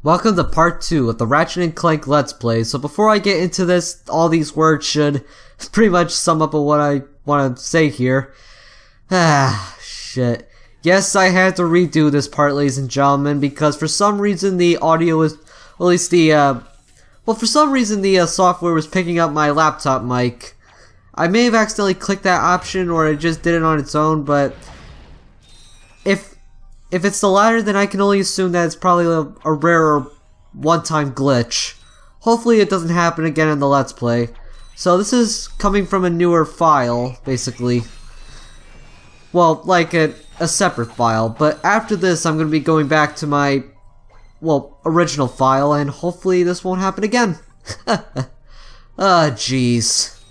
Welcome to part 2 of the Ratchet and Clank Let's Play. So before I get into this, all these words should pretty much sum up what I want to say here. Shit. Yes, I had to redo this part, ladies and gentlemen, because for some reason the audio was, or at least the, for some reason the software was picking up my laptop mic. I may have accidentally clicked that option, or it just did it on its own, but if it's the latter, then I can only assume that it's probably a rare one-time glitch. Hopefully it doesn't happen again in the Let's Play. So this is coming from a newer file, basically. Well, like a separate file, but after this I'm going to be going back to my, original file, and hopefully this won't happen again. Jeez.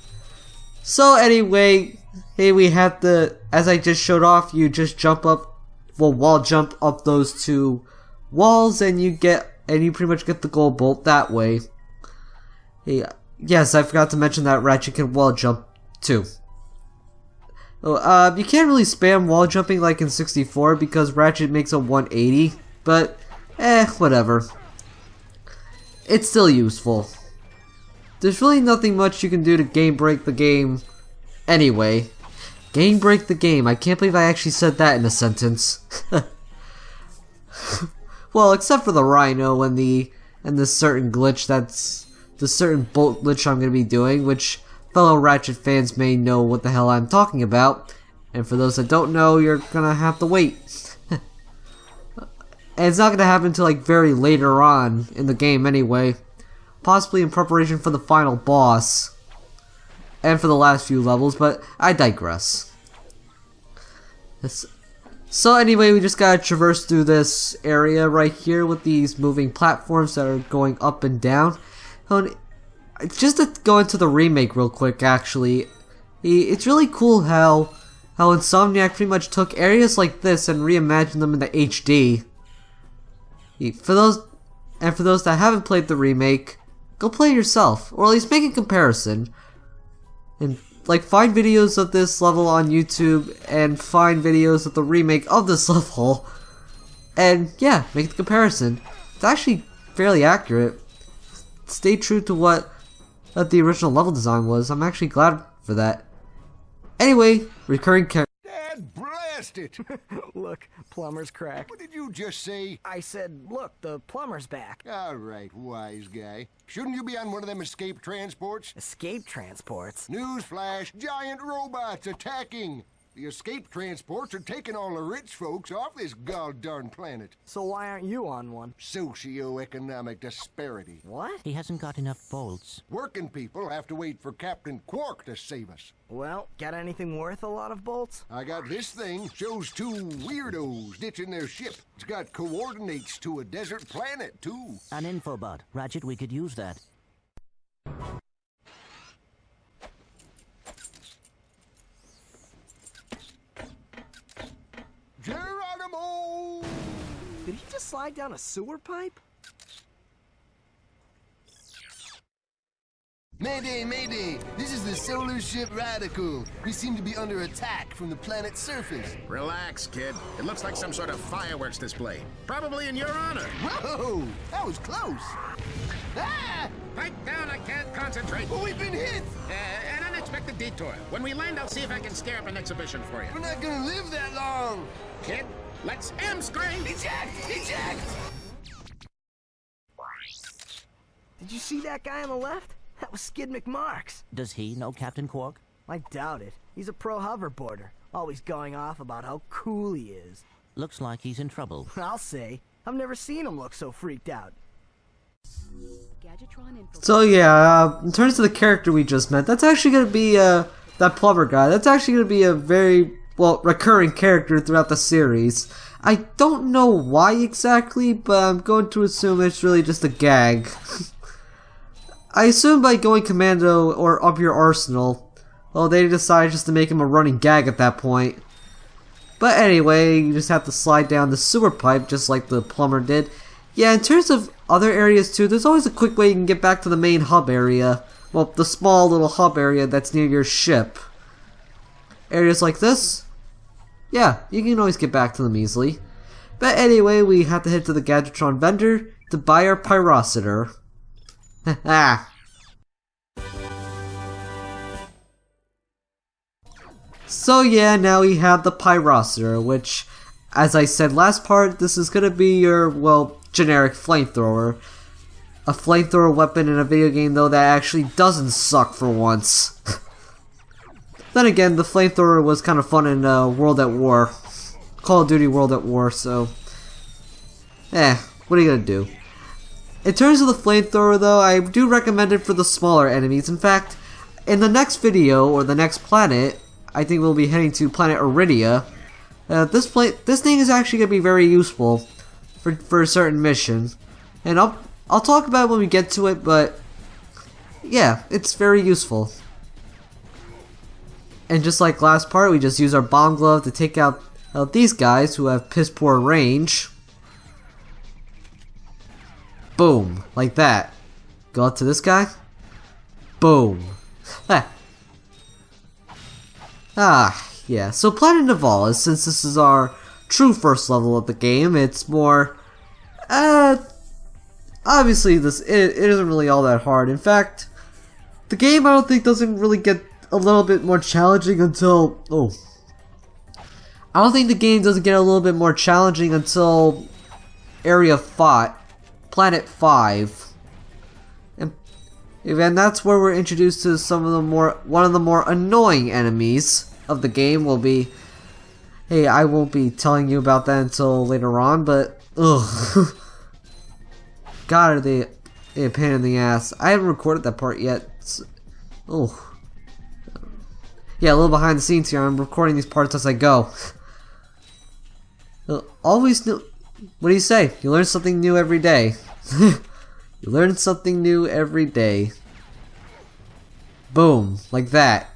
So anyway, hey, we have the, as I just showed off, you just jump up, wall jump up those two walls, and you pretty much get the gold bolt that way. Hey, yes, I forgot to mention that Ratchet can wall jump too. You can't really spam wall jumping like in 64 because Ratchet makes a 180, but whatever. It's still useful. There's really nothing much you can do to game break the game anyway. Game break the game. I can't believe I actually said that in a sentence. Well, except for the rhino and the certain glitch, that's the certain bolt glitch I'm going to be doing, which fellow Ratchet fans may know what the hell I'm talking about. And for those that don't know, you're going to have to wait. And it's not going to happen until like very later on in the game anyway. Possibly in preparation for the final boss. And for the last few levels, but I digress. So anyway, we just gotta traverse through this area right here with these moving platforms that are going up and down. Just to go into the remake real quick, actually, it's really cool how Insomniac pretty much took areas like this and reimagined them into HD. For those that haven't played the remake, go play it yourself, or at least make a comparison. And like find videos of this level on YouTube and find videos of the remake of this level, and yeah, make the comparison. It's actually fairly accurate. Stay true to what the original level design was. I'm actually glad for that. Anyway, recurring character. Dad, blast it! Look, Plumber's crack. What did you just say? I said, look, the plumber's back. All right, wise guy. Shouldn't you be on one of them escape transports? Escape transports? Newsflash, giant robots attacking! The escape transports are taking all the rich folks off this god-darn planet. So why aren't you on one? Socioeconomic disparity. What? He hasn't got enough bolts. Working people have to wait for Captain Quark to save us. Well, got anything worth a lot of bolts? I got this thing. Shows two weirdos ditching their ship. It's got coordinates to a desert planet, too. An infobot. Ratchet, we could use that. Geronimo! Did he just slide down a sewer pipe? Mayday, mayday! This is the solar ship Radical. We seem to be under attack from the planet's surface. Relax, kid. It looks like some sort of fireworks display. Probably in your honor. Whoa! That was close! Ah! Pipe down, I can't concentrate. Well, we've been hit! An unexpected detour. When we land, I'll see if I can scare up an exhibition for you. We're not gonna live that long! Kid, let's M-screen! Eject! Eject! Did you see that guy on the left? That was Skid McMarks. Does he know Captain Quark? I doubt it. He's a pro hoverboarder, always going off about how cool he is. Looks like he's in trouble. I'll say. I've never seen him look so freaked out. So yeah, in terms of the character we just met, that's actually going to be that plumber guy. That's actually going to be a very, recurring character throughout the series. I don't know why exactly, but I'm going to assume it's really just a gag. I assume by going commando or up your arsenal, they decided just to make him a running gag at that point. But anyway, you just have to slide down the sewer pipe just like the plumber did. Yeah, in terms of other areas too, there's always a quick way you can get back to the main hub area. Well, the small little hub area that's near your ship. Areas like this, yeah, you can always get back to them easily. But anyway, we have to head to the Gadgetron vendor to buy our Pyrocitor. Haha. So yeah, now we have the Pyrocitor, which, as I said last part, this is gonna be your, well, generic flamethrower. A flamethrower weapon in a video game, though, that actually doesn't suck for once. Then again, the flamethrower was kind of fun in World at War. Call of Duty World at War, so... what are you gonna do? In terms of the flamethrower, though, I do recommend it for the smaller enemies. In fact, in the next video, or the next planet, I think we'll be heading to planet Iridia. This thing is actually gonna be very useful for a certain mission. And I'll talk about it when we get to it, but... yeah, it's very useful. And just like last part, we just use our bomb glove to take out these guys who have piss poor range. Boom, like that. Go up to this guy. Boom. Yeah. So Planet Nivalis, since this is our true first level of the game, it's more. Obviously, it isn't really all that hard. In fact, the game I don't think doesn't really get a little bit more challenging until... I don't think the game doesn't get a little bit more challenging until Area 5, Planet 5. And that's where we're introduced to one of the more annoying enemies of the game will be... Hey, I won't be telling you about that until later on, but... ugh. God, are they a pain in the ass. I haven't recorded that part yet. Yeah, a little behind the scenes here. I'm recording these parts as I go. Always new. What do you say? You learn something new every day. You learn something new every day. Boom, like that.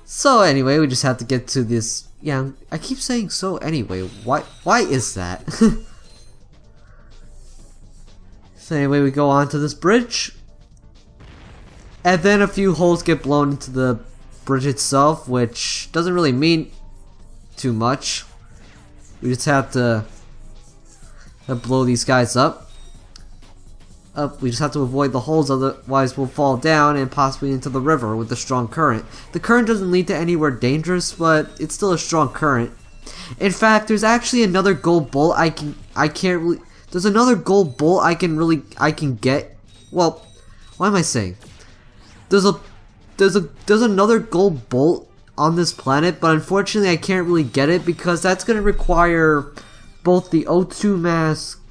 So anyway, we just have to get to this. Yeah, I keep saying so anyway. Why is that? So anyway, we go on to this bridge. And then a few holes get blown into the bridge itself, which doesn't really mean too much. We just have to blow these guys up. We just have to avoid the holes, otherwise we'll fall down and possibly into the river with the strong current. The current doesn't lead to anywhere dangerous, but it's still a strong current. In fact, there's actually another gold bolt there's another gold bolt I can get. Well, why am I saying? There's another gold bolt on this planet, but unfortunately I can't really get it because that's going to require both the O2 mask,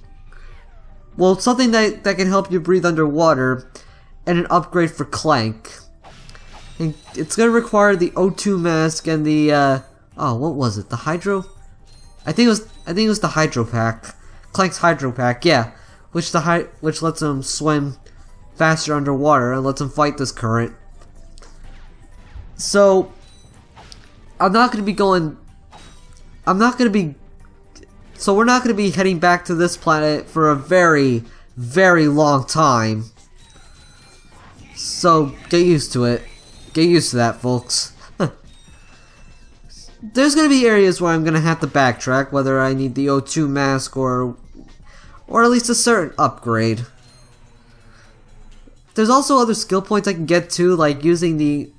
well, something that can help you breathe underwater, and an upgrade for Clank. And it's going to require the O2 mask and the what was it? The hydro? I think it was the hydro pack. Clank's hydro pack, yeah, which lets him swim faster underwater and lets him fight this current. So we're not going to be heading back to this planet for a very, very long time. So get used to it. Get used to that, folks. There's going to be areas where I'm going to have to backtrack, whether I need the O2 mask or at least a certain upgrade. There's also other skill points I can get to, like using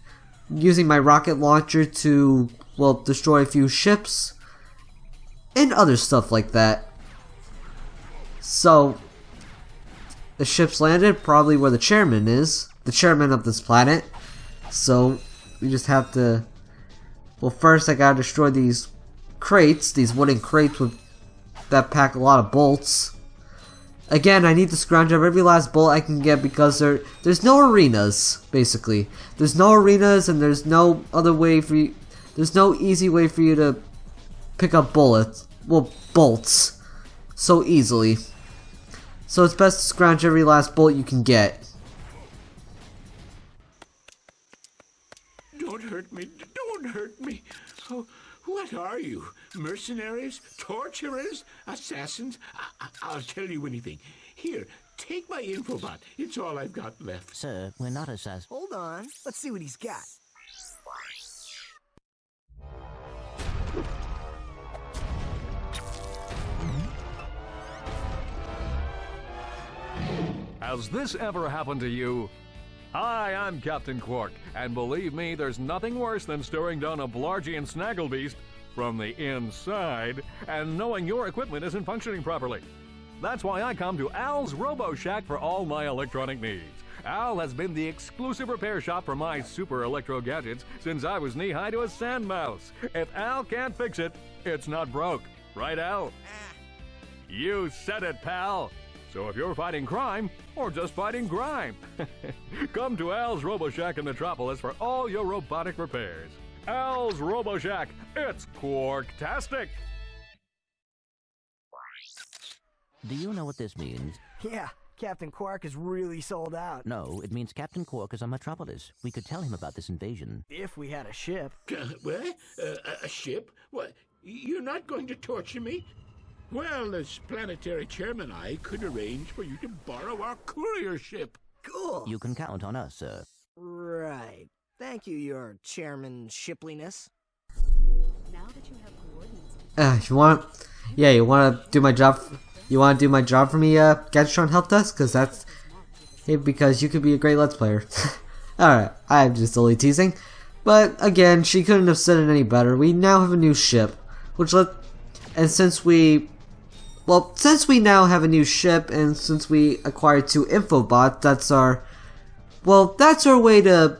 my rocket launcher to, well, destroy a few ships and other stuff like that. So the ship's landed probably where the chairman is, the chairman of this planet. So we just have to, well, first I gotta destroy these crates, these wooden crates that pack a lot of bolts. Again, I need to scrounge up every last bolt I can get because there's no arenas, basically. There's no arenas and there's no other way for you, there's no easy way for you to pick up bolts so easily. So it's best to scrounge every last bolt you can get. Don't hurt me. Don't hurt me. Oh, what are you? Mercenaries? Torturers? Assassins? I'll tell you anything. Here, take my infobot. It's all I've got left. Sir, we're not assassins. Hold on. Let's see what he's got. Has this ever happened to you? Hi, I'm Captain Quark, and believe me, there's nothing worse than staring down a Blargian snagglebeast from the inside and knowing your equipment isn't functioning properly. That's why I come to Al's Robo Shack for all my electronic needs. Al has been the exclusive repair shop for my super electro gadgets since I was knee-high to a sand mouse. If Al can't fix it, it's not broke. Right, Al? You said it, pal. So if you're fighting crime, or just fighting grime, come to Al's Robo Shack in Metropolis for all your robotic repairs. Al's Robo Shack, it's Quarktastic! Do you know what this means? Yeah, Captain Quark is really sold out. No, it means Captain Quark is on Metropolis. We could tell him about this invasion. If we had a ship. What? A ship? What? You're not going to torture me? Well, as planetary chairman, I could arrange for you to borrow our courier ship. Cool. You can count on us, sir. Right. Thank you, your chairman shipliness. Now that you have coordinates. You want to do my job? You want to do my job for me, Gadgetron Help Desk? Because you could be a great Let's Player. Alright, I'm just only teasing. But again, she couldn't have said it any better. We now have a new ship, since we now have a new ship, and since we acquired 2 infobots, that's our way to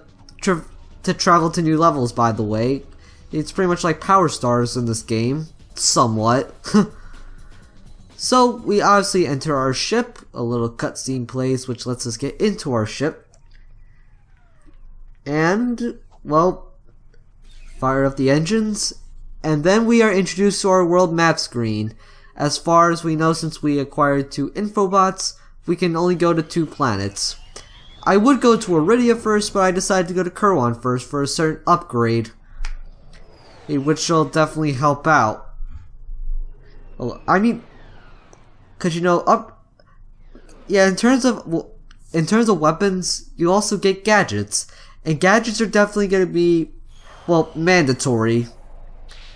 travel to new levels. By the way, it's pretty much like Power Stars in this game, somewhat. So we obviously enter our ship. A little cutscene plays, which lets us get into our ship, and fire up the engines, and then we are introduced to our world map screen. As far as we know, since we acquired 2 infobots, we can only go to 2 planets. I would go to Iridia first, but I decided to go to Kerwan first for a certain upgrade, which will definitely help out. I mean, cause in terms of weapons, you also get gadgets, and gadgets are definitely going to be, mandatory.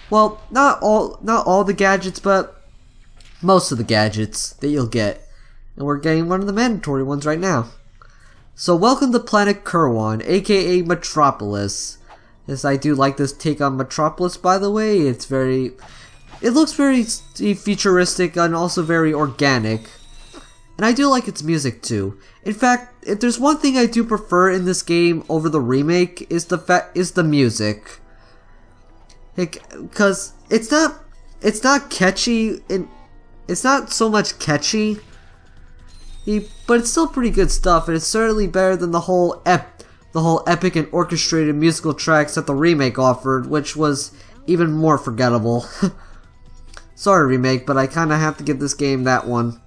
Well, not all the gadgets, but most of the gadgets that you'll get. And we're getting one of the mandatory ones right now. So welcome to planet Kerwan, aka Metropolis. Yes, I do like this take on Metropolis, by the way. It looks very futuristic and also very organic. And I do like its music too. In fact, if there's one thing I do prefer in this game over the remake, is the music. Because it's not catchy, it's not so much catchy, but it's still pretty good stuff, and it's certainly better than the whole epic and orchestrated musical tracks that the remake offered, which was even more forgettable. Sorry, remake, but I kinda have to give this game that one.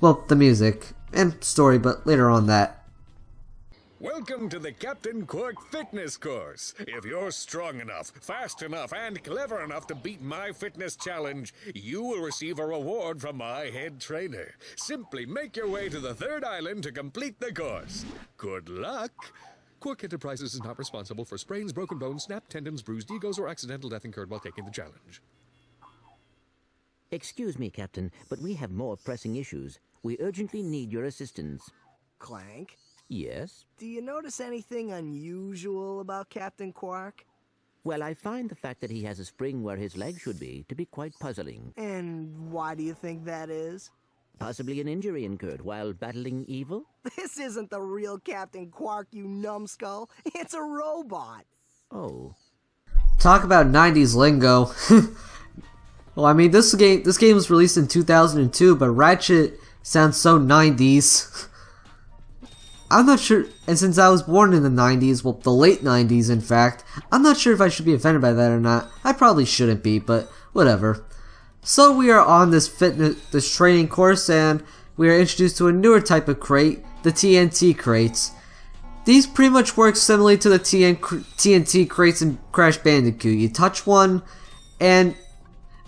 The music and story, but later on that. Welcome to the Captain Quark Fitness Course. If you're strong enough, fast enough, and clever enough to beat my fitness challenge, you will receive a reward from my head trainer. Simply make your way to the 3rd island to complete the course. Good luck! Quark Enterprises is not responsible for sprains, broken bones, snapped tendons, bruised egos, or accidental death incurred while taking the challenge. Excuse me, Captain, but we have more pressing issues. We urgently need your assistance. Clank? Yes? Do you notice anything unusual about Captain Quark? Well, I find the fact that he has a spring where his leg should be to be quite puzzling. And why do you think that is? Possibly an injury incurred while battling evil? This isn't the real Captain Quark, you numbskull. It's a robot. Oh. Talk about 90s lingo. Well, I mean, this game was released in 2002, but Ratchet sounds so 90s. I'm not sure, and since I was born in the 90s, the late 90s in fact, I'm not sure if I should be offended by that or not. I probably shouldn't be, but whatever. So we are on this training course, and we are introduced to a newer type of crate, the TNT crates. These pretty much work similarly to the TNT crates in Crash Bandicoot. You touch one, and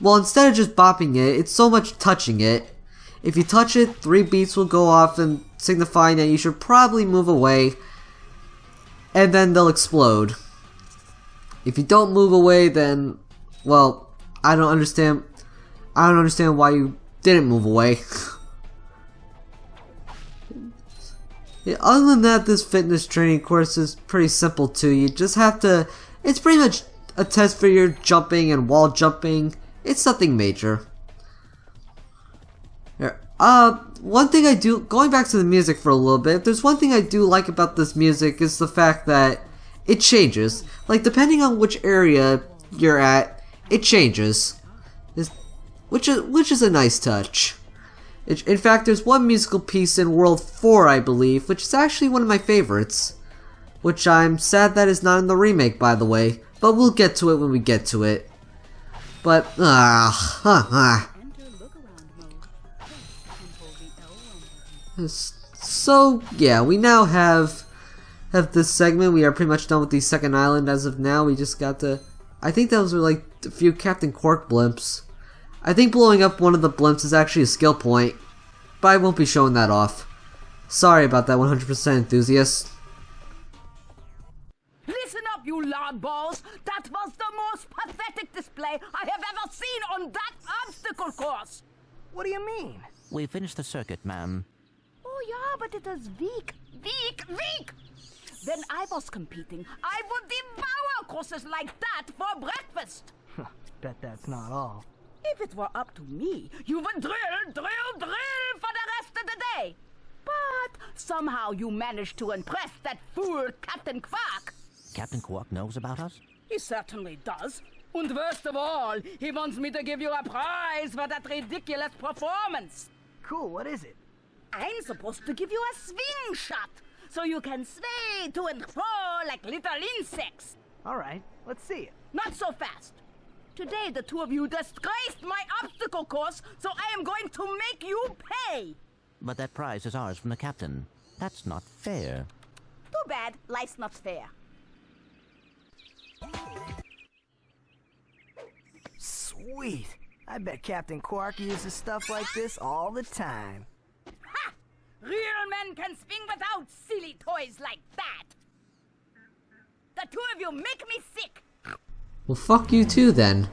instead of just bopping it, it's so much touching it. If you touch it, 3 beeps will go off and signifying that you should probably move away, and then they'll explode. If you don't move away, then, I don't understand why you didn't move away. Yeah, other than that, this fitness training course is pretty simple too. You just have to, it's pretty much a test for your jumping and wall jumping. It's nothing major. Here, one thing I do, going back to the music for a little bit, there's one thing I do like about this music is the fact that it changes. Like, depending on which area you're at, it changes. Which is a nice touch. In fact, there's one musical piece in World 4, I believe, which is actually one of my favorites. Which I'm sad that is not in the remake, by the way. But we'll get to it when we get to it. But, So, yeah, we now have this segment. We are pretty much done with the second island as of now. We just got to... I think those were like a few Captain Quark blimps. I think blowing up one of the blimps is actually a skill point, but I won't be showing that off. Sorry about that, 100% enthusiast. Listen up, you loudballs! That was the most pathetic display I have ever seen on that obstacle course! What do you mean? We finished the circuit, ma'am. Oh yeah, but it is weak. When I was competing, I would devour courses like that for breakfast. Bet that's not all. If it were up to me, you would drill for the rest of the day. But somehow you managed to impress that fool Captain Quark. Captain Quark knows about us? He certainly does. And worst of all, he wants me to give you a prize for that ridiculous performance. Cool, what is it? I'm supposed to give you a swing shot, so you can sway to and fro like little insects. All right, let's see it. Not so fast. Today, the two of you disgraced my obstacle course, so I am going to make you pay. But that prize is ours from the captain. That's not fair. Too bad. Life's not fair. Sweet. I bet Captain Quark uses stuff like this all the time. Ha! Real men can swing without silly toys like that. The two of you make me sick. Well, fuck you too, then.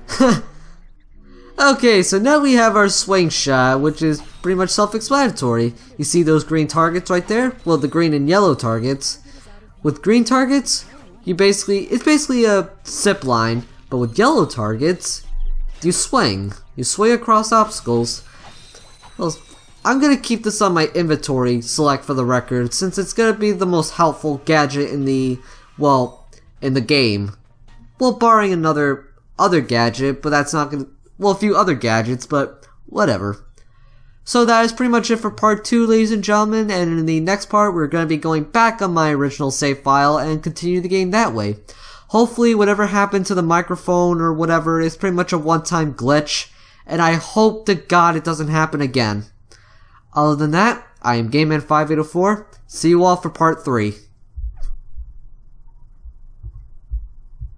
Okay, so now we have our swing shot, which is pretty much self-explanatory. You see those green targets right there? Well, the green and yellow targets. With green targets, it's basically a zip line, but with yellow targets, you swing. You swing across obstacles. Well, I'm gonna keep this on my inventory select for the record, since it's gonna be the most helpful gadget in the game. Well, barring other gadget, but that's not gonna... Well, a few other gadgets, but whatever. So that is pretty much it for part 2, ladies and gentlemen, and in the next part, we're going to be going back on my original save file and continue the game that way. Hopefully, whatever happened to the microphone or whatever is pretty much a one-time glitch, and I hope to God it doesn't happen again. Other than that, I am GameMan5804. See you all for part 3.